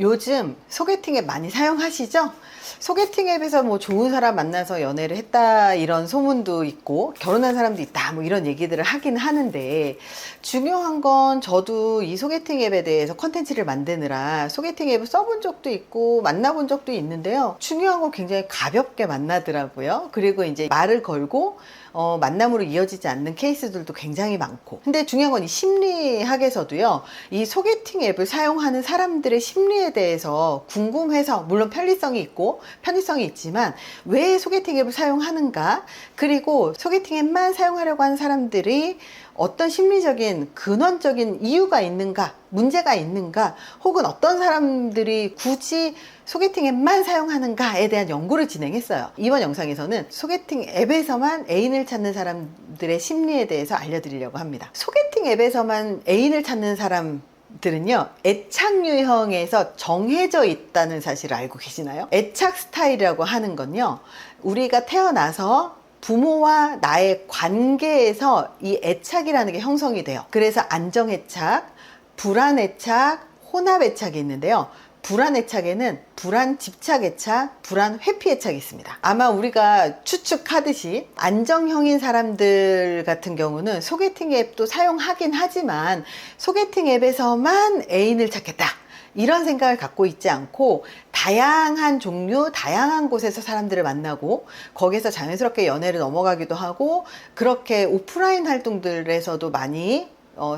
요즘 소개팅 앱 많이 사용하시죠? 소개팅 앱에서 뭐 좋은 사람 만나서 연애를 했다 이런 소문도 있고 결혼한 사람도 있다 뭐 이런 얘기들을 하긴 하는데, 중요한 건 저도 이 소개팅 앱에 대해서 컨텐츠를 만드느라 소개팅 앱을 써본 적도 있고 만나본 적도 있는데요. 중요한 건 굉장히 가볍게 만나더라고요. 그리고 이제 말을 걸고 만남으로 이어지지 않는 케이스들도 굉장히 많고, 근데 중요한 건 이 심리학에서도요, 이 소개팅 앱을 사용하는 사람들의 심리에 대해서 궁금해서, 물론 편리성이 있고 편의성이 있지만 왜 소개팅 앱을 사용하는가, 그리고 소개팅 앱만 사용하려고 하는 사람들이 어떤 심리적인 근원적인 이유가 있는가, 문제가 있는가, 혹은 어떤 사람들이 굳이 소개팅 앱만 사용하는가에 대한 연구를 진행했어요. 이번 영상에서는 소개팅 앱에서만 애인을 찾는 사람들의 심리에 대해서 알려드리려고 합니다. 소개팅 앱에서만 애인을 찾는 사람들은요, 애착 유형에서 정해져 있다는 사실을 알고 계시나요? 애착 스타일이라고 하는 건요, 우리가 태어나서 부모와 나의 관계에서 이 애착이라는 게 형성이 돼요. 그래서 안정애착, 불안애착, 혼합애착이 있는데요. 불안애착에는 불안집착애착, 불안회피애착이 있습니다. 아마 우리가 추측하듯이 안정형인 사람들 같은 경우는 소개팅 앱도 사용하긴 하지만 소개팅 앱에서만 애인을 찾겠다, 이런 생각을 갖고 있지 않고 다양한 종류, 다양한 곳에서 사람들을 만나고 거기서 자연스럽게 연애를 넘어가기도 하고, 그렇게 오프라인 활동들에서도 많이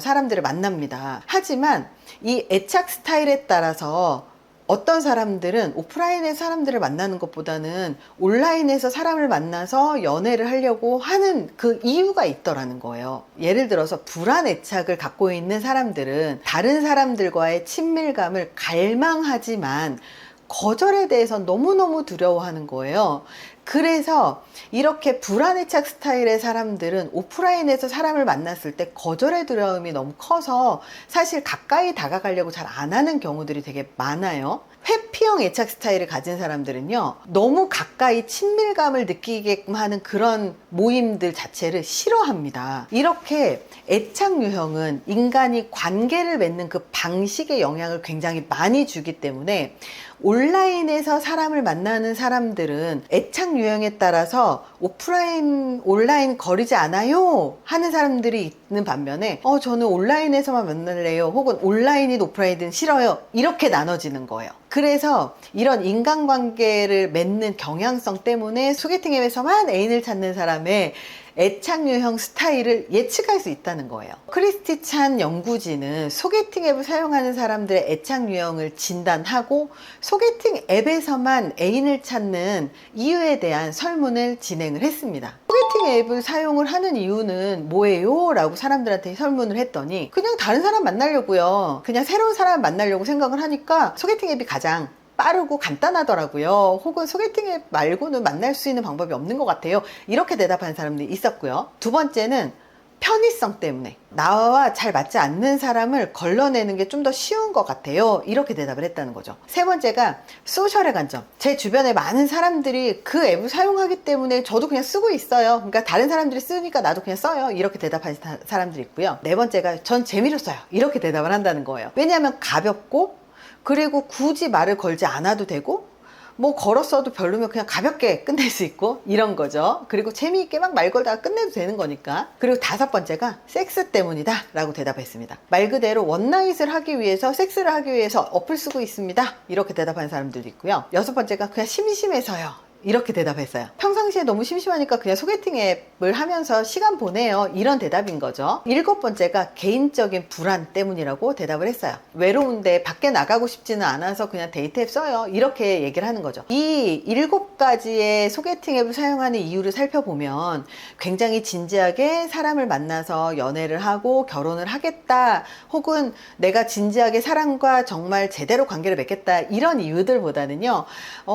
사람들을 만납니다. 하지만 이 애착 스타일에 따라서 어떤 사람들은 오프라인에서 사람들을 만나는 것보다는 온라인에서 사람을 만나서 연애를 하려고 하는 그 이유가 있더라는 거예요. 예를 들어서 불안 애착을 갖고 있는 사람들은 다른 사람들과의 친밀감을 갈망하지만 거절에 대해서 너무너무 두려워하는 거예요. 그래서 이렇게 불안애착 스타일의 사람들은 오프라인에서 사람을 만났을 때 거절의 두려움이 너무 커서 사실 가까이 다가가려고 잘 안 하는 경우들이 되게 많아요. 회피형 애착 스타일을 가진 사람들은요, 너무 가까이 친밀감을 느끼게끔 하는 그런 모임들 자체를 싫어합니다. 이렇게 애착 유형은 인간이 관계를 맺는 그 방식에 영향을 굉장히 많이 주기 때문에 온라인에서 사람을 만나는 사람들은 애착 유형에 따라서 오프라인, 온라인 거리지 않아요 하는 사람들이 있는 반면에 저는 온라인에서만 만날래요, 혹은 온라인이든 오프라인이든 싫어요, 이렇게 나눠지는 거예요. 그래서 이런 인간관계를 맺는 경향성 때문에 소개팅 앱에서만 애인을 찾는 사람의 애착 유형 스타일을 예측할 수 있다는 거예요. 크리스티 찬 연구진은 소개팅 앱을 사용하는 사람들의 애착 유형을 진단하고 소개팅 앱에서만 애인을 찾는 이유에 대한 설문을 진행을 했습니다. 소개팅 앱을 사용을 하는 이유는 뭐예요? 라고 사람들한테 설문을 했더니 그냥 다른 사람 만나려고요, 그냥 새로운 사람 만나려고 생각을 하니까 소개팅 앱이 가장 빠르고 간단하더라고요. 혹은 소개팅 앱 말고는 만날 수 있는 방법이 없는 것 같아요, 이렇게 대답하는 사람들이 있었고요. 두 번째는 편의성 때문에 나와 잘 맞지 않는 사람을 걸러내는 게 좀 더 쉬운 것 같아요, 이렇게 대답을 했다는 거죠. 세 번째가 소셜의 관점. 제 주변에 많은 사람들이 그 앱을 사용하기 때문에 저도 그냥 쓰고 있어요, 그러니까 다른 사람들이 쓰니까 나도 그냥 써요, 이렇게 대답하는 사람들이 있고요. 네 번째가 전 재미로 써요, 이렇게 대답을 한다는 거예요. 왜냐하면 가볍고, 그리고 굳이 말을 걸지 않아도 되고, 뭐 걸었어도 별로면 그냥 가볍게 끝낼 수 있고, 이런 거죠. 그리고 재미있게 막 말 걸다가 끝내도 되는 거니까. 그리고 다섯 번째가 섹스 때문이다 라고 대답했습니다. 말 그대로 원나잇을 하기 위해서, 섹스를 하기 위해서 어플 쓰고 있습니다, 이렇게 대답하는 사람들도 있고요. 여섯 번째가 그냥 심심해서요, 이렇게 대답했어요. 평상시에 너무 심심하니까 그냥 소개팅 앱을 하면서 시간 보내요, 이런 대답인 거죠. 일곱 번째가 개인적인 불안 때문이라고 대답을 했어요. 외로운데 밖에 나가고 싶지는 않아서 그냥 데이트 앱 써요, 이렇게 얘기를 하는 거죠. 이 일곱 가지의 소개팅 앱을 사용하는 이유를 살펴보면 굉장히 진지하게 사람을 만나서 연애를 하고 결혼을 하겠다, 혹은 내가 진지하게 사람과 정말 제대로 관계를 맺겠다, 이런 이유들보다는요,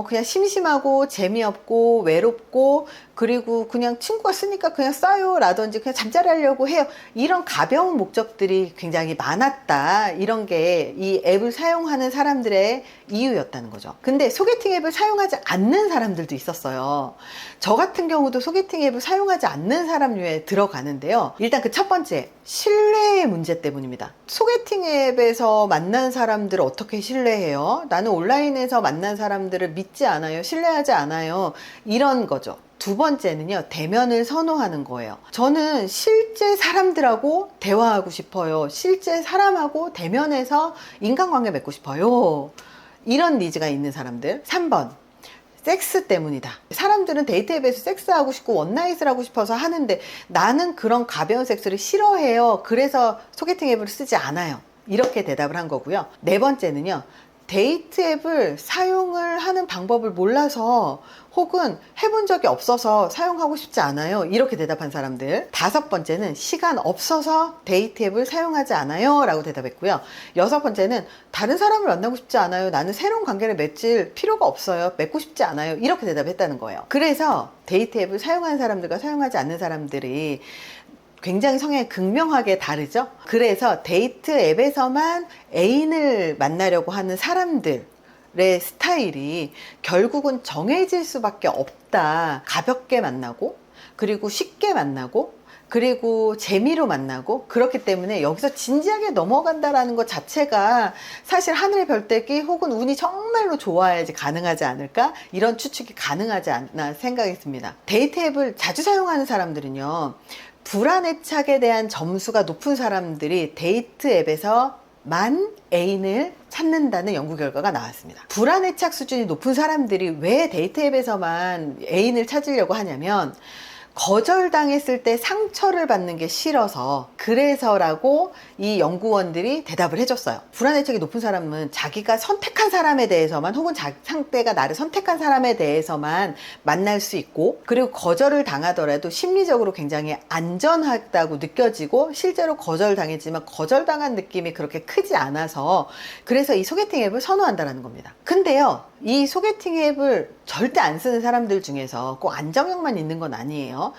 그냥 심심하고 재미없고 재미없고 외롭고 그리고 그냥 친구가 쓰니까 그냥 써요 라든지 그냥 잠자리 하려고 해요. 이런 가벼운 목적들이 굉장히 많았다. 이런 게 이 앱을 사용하는 사람들의 이유였다는 거죠. 근데 소개팅 앱을 사용하지 않는 사람들도 있었어요. 저 같은 경우도 소개팅 앱을 사용하지 않는 사람류에 들어가는데요. 일단 그 첫 번째, 신뢰의 문제 때문입니다. 소개팅 앱에서 만난 사람들을 어떻게 신뢰해요? 나는 온라인에서 만난 사람들을 믿지 않아요. 신뢰하지 않아요. 이런 거죠. 두 번째는요, 대면을 선호하는 거예요. 저는 실제 사람들하고 대화하고 싶어요. 실제 사람하고 대면에서 인간관계 맺고 싶어요. 이런 니즈가 있는 사람들. 3번. 섹스 때문이다. 사람들은 데이트 앱에서 섹스하고 싶고 원나잇을 하고 싶어서 하는데 나는 그런 가벼운 섹스를 싫어해요. 그래서 소개팅 앱을 쓰지 않아요. 이렇게 대답을 한 거고요. 네 번째는요. 데이트 앱을 사용을 하는 방법을 몰라서 혹은 해본 적이 없어서 사용하고 싶지 않아요. 이렇게 대답한 사람들. 다섯 번째는 시간 없어서 데이트 앱을 사용하지 않아요. 라고 대답했고요. 여섯 번째는 다른 사람을 만나고 싶지 않아요. 나는 새로운 관계를 맺을 필요가 없어요. 맺고 싶지 않아요. 이렇게 대답했다는 거예요. 그래서 데이트 앱을 사용하는 사람들과 사용하지 않는 사람들이 굉장히 성향이 극명하게 다르죠. 그래서 데이트 앱에서만 애인을 만나려고 하는 사람들의 스타일이 결국은 정해질 수밖에 없다. 가볍게 만나고 그리고 쉽게 만나고 그리고 재미로 만나고 그렇기 때문에 여기서 진지하게 넘어간다라는 것 자체가 사실 하늘의 별떼기 혹은 운이 정말로 좋아야지 가능하지 않을까? 이런 추측이 가능하지 않나 생각이 듭니다. 데이트 앱을 자주 사용하는 사람들은요. 불안애착에 대한 점수가 높은 사람들이 데이트 앱에서만 애인을 찾는다는 연구 결과가 나왔습니다. 불안애착 수준이 높은 사람들이 왜 데이트 앱에서만 애인을 찾으려고 하냐면 거절당했을 때 상처를 받는 게 싫어서 그래서라고 이 연구원들이 대답을 해줬어요. 불안애착이 높은 사람은 자기가 선택한 사람에 대해서만 혹은 상대가 나를 선택한 사람에 대해서만 만날 수 있고 그리고 거절을 당하더라도 심리적으로 굉장히 안전하다고 느껴지고 실제로 거절당했지만 거절당한 느낌이 그렇게 크지 않아서 그래서 이 소개팅 앱을 선호한다는 겁니다. 근데요, 이 소개팅 앱을 절대 안 쓰는 사람들 중에서 꼭 안정형만 있는 건 아니에요.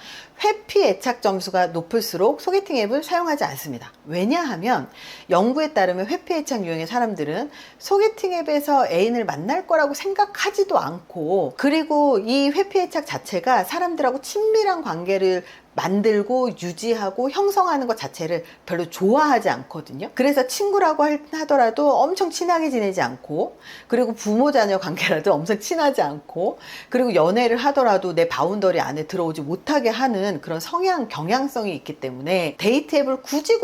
회피 애착 점수가 높을수록 소개팅 앱을 사용하지 않습니다. 왜냐하면 연구에 따르면 회피 애착 유형의 사람들은 소개팅 앱에서 애인을 만날 거라고 생각하지도 않고 그리고 이 회피 애착 자체가 사람들하고 친밀한 관계를 만들고 유지하고 형성하는 것 자체를 별로 좋아하지 않거든요. 그래서 친구라고 하더라도 엄청 친하게 지내지 않고 그리고 부모 자녀 관계라도 엄청 친하지 않고 그리고 연애를 하더라도 내 바운더리 안에 들어오지 못하게 하는 그런 성향 경향성이 있기 때문에 데이트 앱을 굳이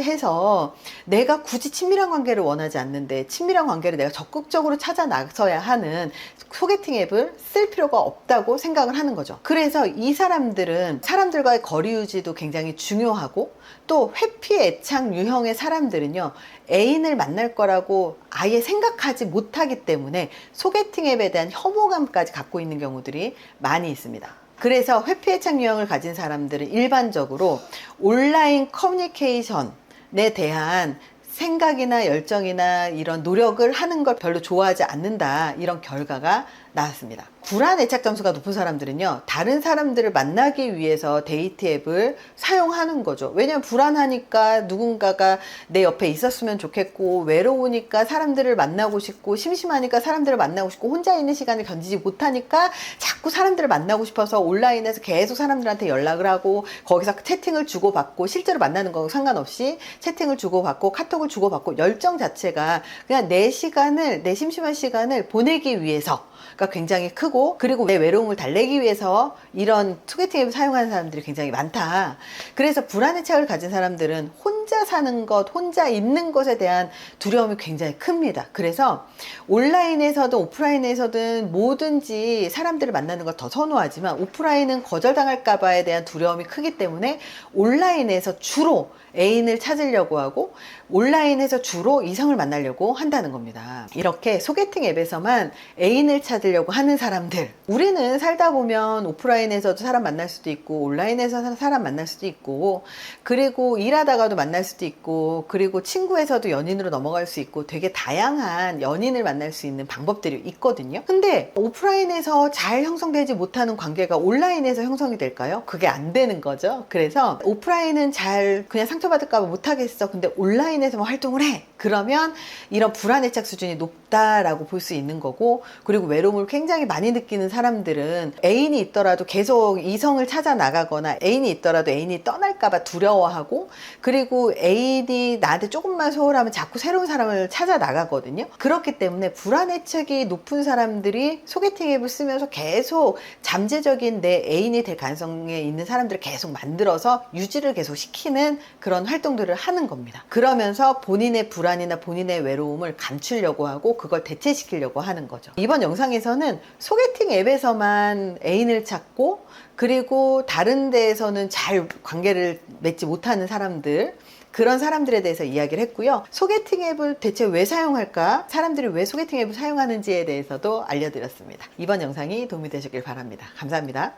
해서 내가 굳이 친밀한 관계를 원하지 않는데 친밀한 관계를 내가 적극적으로 찾아 나서야 하는 소개팅 앱을 쓸 필요가 없다고 생각을 하는 거죠. 그래서 이 사람들은 사람들과의 거리 유지도 굉장히 중요하고 또 회피 애착 유형의 사람들은요 애인을 만날 거라고 아예 생각하지 못하기 때문에 소개팅 앱에 대한 혐오감까지 갖고 있는 경우들이 많이 있습니다. 그래서 회피 애착 유형을 가진 사람들은 일반적으로 온라인 커뮤니케이션에 대한 생각이나 열정이나 이런 노력을 하는 걸 별로 좋아하지 않는다, 이런 결과가 나왔습니다. 불안 애착 점수가 높은 사람들은요 다른 사람들을 만나기 위해서 데이트 앱을 사용하는 거죠. 왜냐면 불안하니까 누군가가 내 옆에 있었으면 좋겠고 외로우니까 사람들을 만나고 싶고 심심하니까 사람들을 만나고 싶고 혼자 있는 시간을 견디지 못하니까 자꾸 사람들을 만나고 싶어서 온라인에서 계속 사람들한테 연락을 하고 거기서 채팅을 주고받고 실제로 만나는 거 상관없이 채팅을 주고받고 카톡을 주고받고 열정 자체가 그냥 내 시간을 내 심심한 시간을 보내기 위해서 가 굉장히 크고 그리고 내 외로움을 달래기 위해서 이런 소개팅 앱을 사용하는 사람들이 굉장히 많다. 그래서 불안의 착을 가진 사람들은 혼자 사는 것, 혼자 있는 것에 대한 두려움이 굉장히 큽니다. 그래서 온라인에서든 오프라인에서든 뭐든지 사람들을 만나는 걸 더 선호하지만 오프라인은 거절당할까 봐에 대한 두려움이 크기 때문에 온라인에서 주로 애인을 찾으려고 하고 온라인에서 주로 이성을 만나려고 한다는 겁니다. 이렇게 소개팅 앱에서만 애인을 찾으려고 하는 사람들, 우리는 살다 보면 오프라인에서도 사람 만날 수도 있고 온라인에서 사람 만날 수도 있고 그리고 일하다가도 만날 만날 수도 있고, 그리고 친구에서도 연인으로 넘어갈 수 있고, 되게 다양한 연인을 만날 수 있는 방법들이 있거든요. 근데 오프라인에서 잘 형성되지 못하는 관계가 온라인에서 형성이 될까요? 그게 안 되는 거죠. 그래서 오프라인은 잘 그냥 상처받을까 봐 못하겠어. 근데 온라인에서만 활동을 해. 그러면 이런 불안애착 수준이 높다라고 볼 수 있는 거고, 그리고 외로움을 굉장히 많이 느끼는 사람들은 애인이 있더라도 계속 이성을 찾아 나가거나, 애인이 있더라도 애인이 떠날까봐 두려워하고, 그리고 애인이 나한테 조금만 소홀하면 자꾸 새로운 사람을 찾아 나가거든요. 그렇기 때문에 불안애착이 높은 사람들이 소개팅 앱을 쓰면서 계속 잠재적인 내 애인이 될 가능성에 있는 사람들을 계속 만들어서 유지를 계속 시키는 그런 활동들을 하는 겁니다. 그러면서 본인의 불안이나 본인의 외로움을 감추려고 하고, 그걸 대체시키려고 하는 거죠. 이번 영상에서는 소개팅 앱에서만 애인을 찾고, 그리고 다른 데에서는 잘 관계를 맺지 못하는 사람들, 그런 사람들에 대해서 이야기를 했고요. 소개팅 앱을 대체 왜 사용할까? 사람들이 왜 소개팅 앱을 사용하는지에 대해서도 알려드렸습니다. 이번 영상이 도움이 되셨길 바랍니다. 감사합니다.